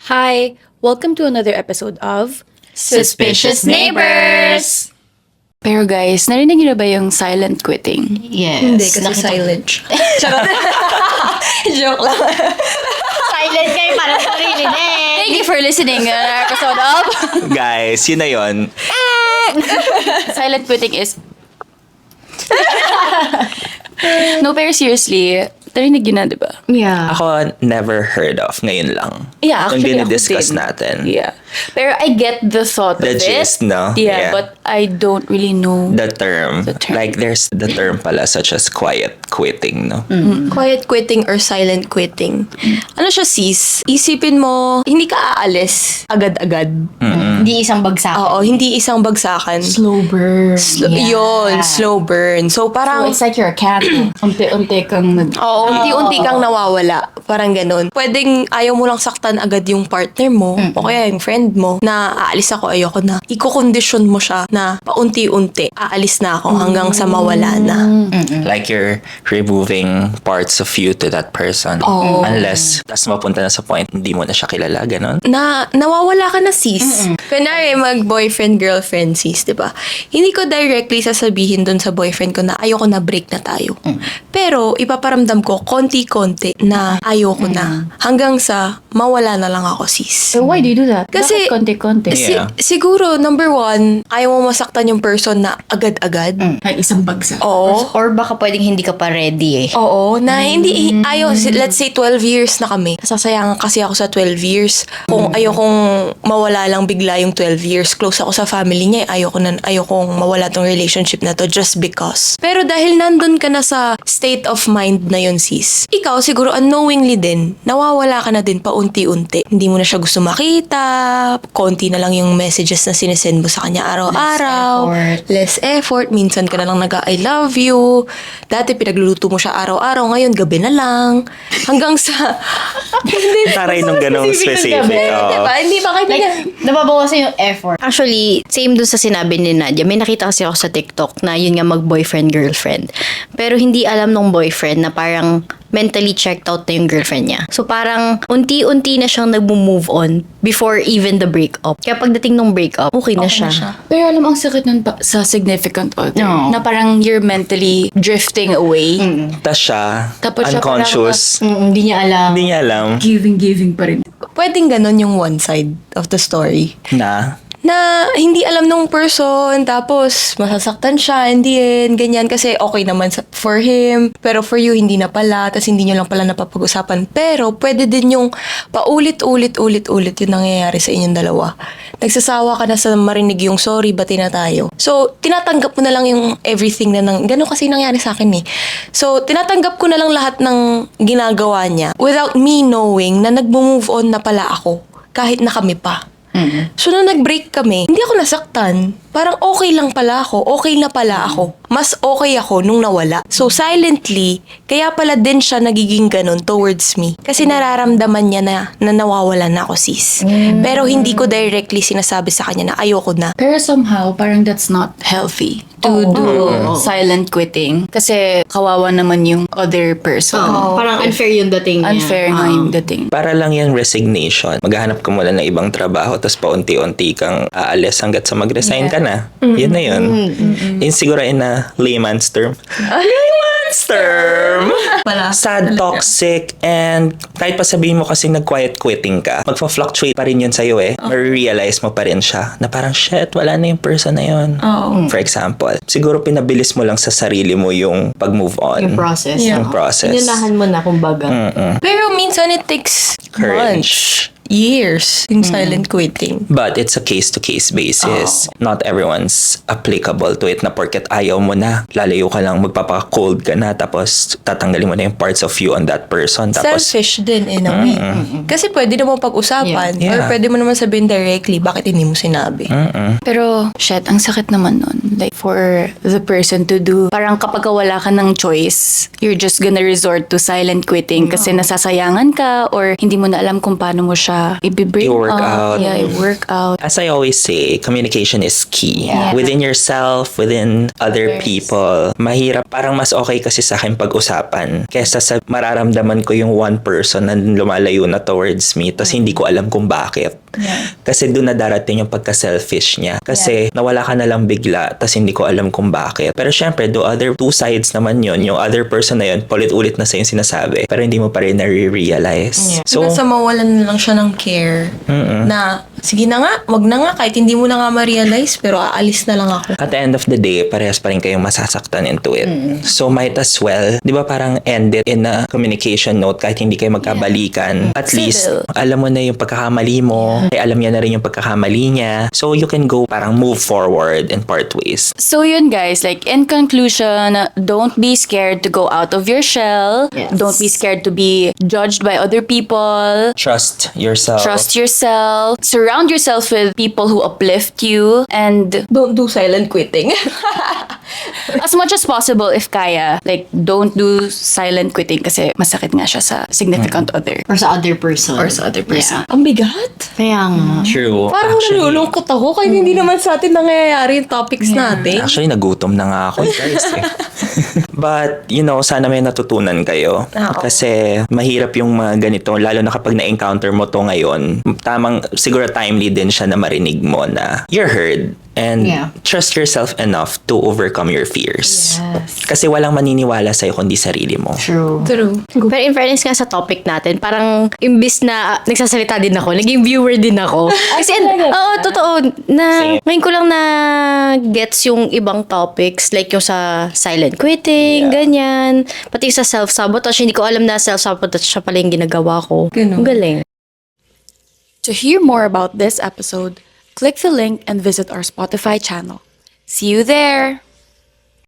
Hi, welcome to another episode of Suspicious Neighbors! Pero guys, narinig niyo na ba yung silent quitting? Yes. Hindi, kasi silent. Charot. Joke lang. Silent kayo para sa sarili na eh. Thank you for listening to our episode of Guys, yun na yun. Silent quitting is... No, pero seriously, narinig yun na, di ba? Yeah. Ako, never heard of. Ngayon lang. Yeah, Nung actually, dinidiscuss ako din. natin. Yeah. Pero I get the thought The of gist, it. no? Yeah, Yeah. but I don't really know. The term. Like, there's the term pala such as quiet quitting, no? Quiet quitting or silent quitting. Ano siya, sis? Isipin mo, hindi ka aalis agad-agad. Hindi isang bagsak. Oo, hindi isang bagsakan. Slow burn. Yun, slow burn. So, So, parang... it's like you're a cat. Unti-unti kang nag... Oo, unti-unti kang nawawala. Parang ganun. Pwedeng ayaw mo lang saktan agad yung partner mo o kaya yung friend mo na aalis ako, ayoko na. Iko-condition mo siya na paunti-unti. Aalis na ako hanggang sa mawala na. Like, you're removing parts of you to that person. Unless, tas mapunta na sa point, hindi mo na siya kilala, ganon. Na nawawala ka na, sis. Kunwari, mag-boyfriend, girlfriend, sis, di ba? Hindi ko directly sasabihin dun sa boyfriend ko na ayoko na, break na tayo. Pero, ipaparamdam ko konti-konti na ayoko na. Hanggang sa mawala na lang ako, sis. So, why do you do that? Kasi- Bakit konti-konti? Yeah. Siguro, number one, ayaw mo masaktan yung person na agad-agad. Ay, isang bagsak. Oo. Or baka pwedeng hindi ka pa ready eh. Oo, na hindi, ayaw, let's say 12 years na kami. Nasasayangan kasi ako sa 12 years. Kung ayokong mawala lang bigla yung 12 years, close ako sa family niya, ayokong mawala tong relationship na to just because. Pero dahil nandun ka na sa state of mind na yun, sis, ikaw siguro unknowingly din, nawawala ka na din paunti-unti. Hindi mo na siya gusto makita, konti na lang yung messages na sinesend mo sa kanya araw-araw. Less effort. Minsan ka na lang nag-I love you. Dati pinagluluto mo siya araw-araw. Ngayon, gabi na lang. Hanggang sa... Taray nung ganong specific. Oo. Diba? Hindi ba kayo Like, nababawasan yung effort. Actually, same dun sa sinabi ni Nadia. May nakita kasi ako sa TikTok na yun nga mag-boyfriend-girlfriend. Pero hindi alam nung boyfriend na parang mentally checked out na yung girlfriend niya. So parang unti-unti na siyang nag-move on before even the breakup. Kaya pagdating nung breakup, okay na siya. Pero alam, ang sakit nun sa significant other. No. Na parang you're mentally drifting away. Tas siya, Tapos siya unconscious. Hindi niya alam. Hindi niya alam Giving pa rin. Pwedeng ganon yung one side of the story. Na hindi alam nung person, tapos masasaktan siya, hindi din, ganyan. Kasi okay naman for him, pero for you, hindi na pala, tapos hindi nyo lang pala napapag-usapan. Pero pwede din yung paulit-ulit yung nangyayari sa inyong dalawa. Nagsasawa ka na sa marinig yung sorry, bati na tayo. So, tinatanggap mo na lang yung everything na gano'n kasi nangyari sa akin eh. So, tinatanggap ko na lang lahat ng ginagawa niya without me knowing na nag-move on na pala ako kahit na kami pa. So, nung nag-break kami, hindi ako nasaktan. Parang okay lang pala ako. Okay na pala ako. Mas okay ako nung nawala. So, silently, kaya pala din siya nagiging ganun towards me. Kasi nararamdaman niya na nawawala na ako, sis. Pero hindi ko directly sinasabi sa kanya na ayoko na. Pero somehow, parang that's not healthy to do silent quitting. Kasi kawawa naman yung other person. Parang unfair yung dating niya. Unfair nga yung dating. para lang yung resignation. Maghahanap ka muna ng ibang trabaho tapos paunti-unti kang aalis hanggat sa mag-resign ka na. Yun na yun. Yun siguro in a layman's term. Layman's term! Sad, toxic, and kahit pa sabihin mo kasi nag-quiet quitting ka, magfa-fluctuate pa rin yun sa'yo eh. Or-realize mo pa rin siya na parang, shit, wala na yung person na yun. For example, siguro pinabilis mo lang sa sarili mo yung pag-move on. Yung process. Yung process. Inunahan mo na, kumbaga. Pero minsan it takes months, Courage. years in silent quitting. But it's a case-to-case basis. Not everyone's applicable to it na porket ayaw mo na. Lalayo ka lang, magpapaka-cold ka na, tapos tatanggalin mo na yung parts of you on that person. Tapos, Selfish din in a way. Kasi pwede naman pag-usapan or Yeah. pwede mo naman sabihin directly bakit hindi mo sinabi. Pero, shit, ang sakit naman nun. Like, for the person to do, parang kapag wala ka ng choice, you're just gonna resort to silent quitting kasi nasasayangan ka or hindi mo na alam kung paano mo siya siya i-bring I-work up. out. Yeah, i-work out. As I always say, communication is key. Yeah. Within yourself, within other people. Mahirap. Parang mas okay kasi sa akin pag-usapan kesa sa mararamdaman ko yung one person na lumalayo na towards me tapos hindi ko alam kung bakit. Kasi doon na darating yung pagka-selfish niya. Kasi nawala ka na lang bigla tapos hindi ko alam kung bakit. Pero syempre, do other two sides naman yun. Yung other person na yun, paulit-ulit na sa yung sinasabi. Pero hindi mo pa rin na-realize. So, sa mawalan na lang siya ng care na, sige na nga, wag na nga, kahit hindi mo na nga ma-realize, pero aalis na lang ako. at the end of the day, parehas pa rin kayong masasaktan into it. So might as well, di ba parang end it in a communication note kahit hindi kayo magkabalikan. At least, alam mo na yung pagkakamali mo, alam niya na rin yung pagkakamali niya. So you can go parang move forward and part ways. So yun guys, like in conclusion, don't be scared to go out of your shell. Yes. Don't be scared to be judged by other people. Trust yourself. Trust yourself. Surround yourself with people who uplift you. And Don't do silent quitting. as much as possible, if kaya, like don't do silent quitting kasi masakit nga siya sa significant other. Or sa other person. Or sa other person. Yeah. Ang bigat. Kaya nga. True. Parang nalulungkot ako kahit hindi naman sa atin nangyayari yung topics natin. Actually, nagutom na nga ako, guys. But, sana may natutunan kayo. Oo. Kasi, mahirap yung mga ganito, lalo na kapag na-encounter mo to ngayon. Siguro timely din siya na marinig mo na you're heard. And Yeah. trust yourself enough to overcome your fears. Yes. Kasi walang maniniwala sa'yo kundi sarili mo. True. True. Pero in fairness nga sa topic natin, parang imbis na nagsasalita din ako, naging viewer din ako. Kasi, oo, totoo, na ngayon ko lang na gets yung ibang topics, like yung sa silent quitting, ganyan. Pati sa self-sabotage, hindi ko alam na self-sabotage siya pala yung ginagawa ko. Ganun. Ang galing. To hear more about this episode, click the link and visit our Spotify channel. See you there!